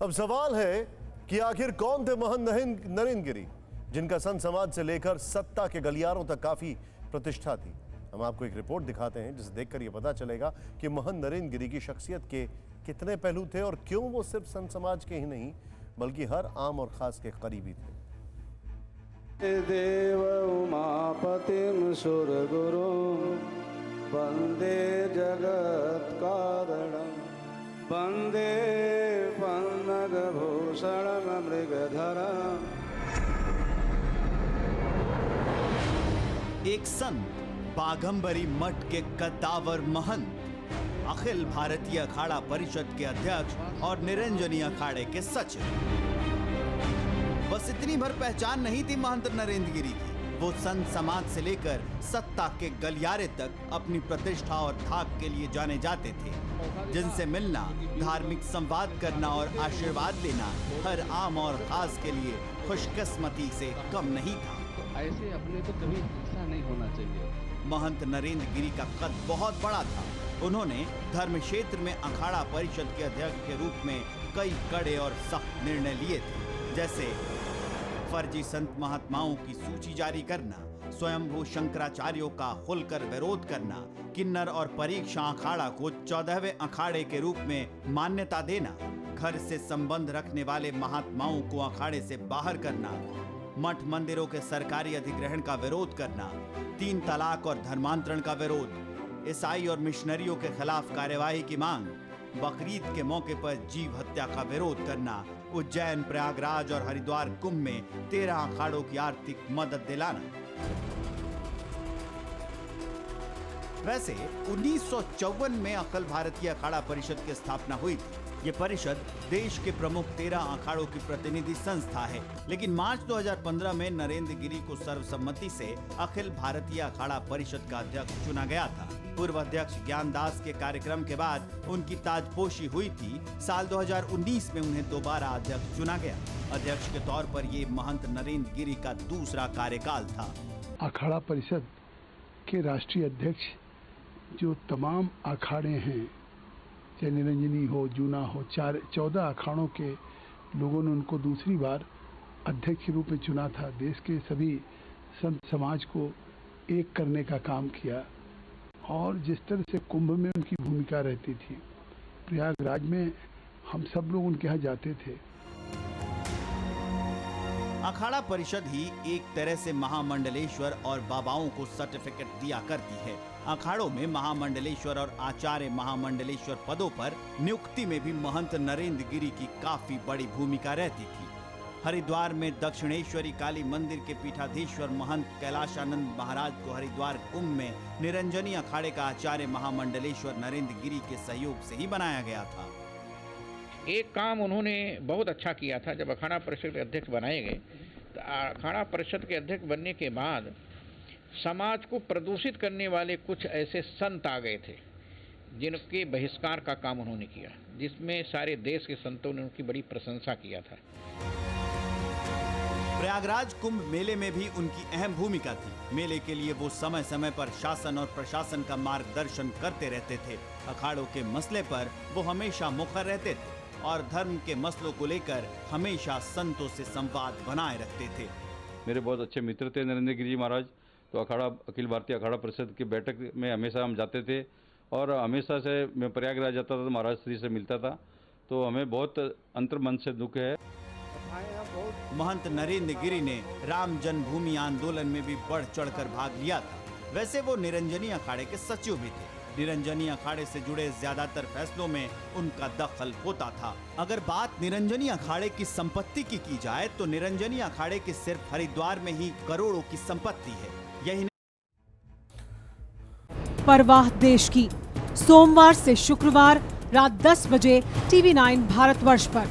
अब सवाल है कि आखिर कौन थे महंत नरेंद्र गिरी, जिनका संत समाज से लेकर सत्ता के गलियारों तक काफी प्रतिष्ठा थी। हम आपको एक रिपोर्ट दिखाते हैं जिसे देखकर यह पता चलेगा कि महंत नरेंद्र गिरी की शख्सियत के कितने पहलू थे और क्यों वो सिर्फ संत समाज के ही नहीं बल्कि हर आम और खास के करीबी थे। देव उमापतिम सुर गुरु वंदे जगत कारणम वंदे पन्नग भूषणम मृगधरम। एक संत, बाघंबरी मठ के कद्दावर महंत, अखिल भारतीय अखाड़ा परिषद के अध्यक्ष और निरंजनी अखाड़े के सचिव। बस इतनी भर पहचान नहीं थी महंत नरेंद्र गिरी की। वो संत समाज से लेकर सत्ता के गलियारे तक अपनी प्रतिष्ठा और धाक के लिए जाने जाते थे, जिनसे मिलना, धार्मिक संवाद करना और आशीर्वाद लेना हर आम और खास के लिए खुशकिस्मती से कम नहीं था। तो ऐसे अपने को कभी हिस्सा नहीं होना चाहिए। महंत नरेंद्र गिरी का कद बहुत बड़ा था। उन्होंने धर्म क्षेत्र में अखाड़ा परिषद के अध्यक्ष के रूप में कई कड़े और सख्त निर्णय लिए थे, जैसे फर्जी संत महात्माओं की सूची जारी करना, स्वयंभू शंकराचार्यों का खुलकर विरोध करना, किन्नर और परीक्षा अखाड़ा को 14वें अखाड़े के रूप में मान्यता देना, घर से संबंध रखने वाले महात्माओं को अखाड़े से बाहर करना, मठ मंदिरों के सरकारी अधिग्रहण का विरोध करना, 3 तलाक और धर्मांतरण का विरोध, ईसाई और मिशनरियों के खिलाफ कार्यवाही की मांग, बकरीद के मौके पर जीव हत्या का विरोध करना, उज्जैन, प्रयागराज और हरिद्वार कुंभ में 13 अखाड़ों की आर्थिक मदद दिलाना। वैसे 1954 में अखिल भारतीय अखाड़ा परिषद की स्थापना हुई थी। ये परिषद देश के प्रमुख 13 अखाड़ों की प्रतिनिधि संस्था है, लेकिन मार्च 2015 में नरेंद्र गिरी को सर्वसम्मति से अखिल भारतीय अखाड़ा परिषद का अध्यक्ष चुना गया था। पूर्व अध्यक्ष ज्ञानदास के कार्यक्रम के बाद उनकी ताजपोशी हुई थी। साल 2019 में उन्हें दोबारा अध्यक्ष चुना गया। अध्यक्ष के तौर पर ये महंत नरेंद्र गिरी का दूसरा कार्यकाल था। अखाड़ा परिषद के राष्ट्रीय अध्यक्ष जो तमाम अखाड़े हैं, चाहे निरंजनी हो, जूना हो, 14 अखाड़ों के लोगों ने उनको दूसरी बार अध्यक्ष के रूप में चुना था। देश के सभी संत समाज को एक करने का काम किया और जिस तरह से कुंभ में उनकी भूमिका रहती थी, प्रयागराज में हम सब लोग उनके यहाँ जाते थे। अखाड़ा परिषद ही एक तरह से महामंडलेश्वर और बाबाओं को सर्टिफिकेट दिया करती है। अखाड़ों में महामंडलेश्वर और आचार्य महामंडलेश्वर पदों पर नियुक्ति में भी महंत नरेंद्र गिरी की काफी बड़ी भूमिका रहती थी। हरिद्वार में दक्षिणेश्वरी काली मंदिर के पीठाधीश्वर महंत कैलाशानंद महाराज को हरिद्वार कुंभ में निरंजनी अखाड़े का आचार्य महामंडलेश्वर नरेंद्र गिरी के सहयोग से ही बनाया गया था। एक काम उन्होंने बहुत अच्छा किया था। जब अखाड़ा परिषद के अध्यक्ष बनाए गए तो अखाड़ा परिषद के अध्यक्ष बनने के बाद समाज को प्रदूषित करने वाले कुछ ऐसे संत आ गए थे जिनके बहिष्कार का काम उन्होंने किया, जिसमें सारे देश के संतों ने उनकी बड़ी प्रशंसा किया था। प्रयागराज कुंभ मेले में भी उनकी अहम भूमिका थी। मेले के लिए वो समय समय पर शासन और प्रशासन का मार्गदर्शन करते रहते थे। अखाड़ों के मसले पर वो हमेशा मुखर रहते थे और धर्म के मसलों को लेकर हमेशा संतों से संवाद बनाए रखते थे। मेरे बहुत अच्छे मित्र थे नरेंद्र गिरी महाराज, तो अखिल भारतीय अखाड़ा परिषद की बैठक में हमेशा हम जाते थे और हमेशा से मैं प्रयागराज जाता था तो महाराज श्री से मिलता था, तो हमें बहुत अंतर्मन से दुख है। महंत नरेंद्र गिरी ने राम जन्मभूमि आंदोलन में भी बढ़ चढ़कर भाग लिया था। वैसे वो निरंजनी अखाड़े के सचिव भी थे। निरंजनी अखाड़े से जुड़े ज्यादातर फैसलों में उनका दखल होता था। अगर बात निरंजनी अखाड़े की संपत्ति की जाए तो निरंजनी अखाड़े की सिर्फ हरिद्वार में ही करोड़ों की संपत्ति है। यही परवाह देश की, सोमवार से शुक्रवार रात 10 बजे TV9 भारतवर्ष पर।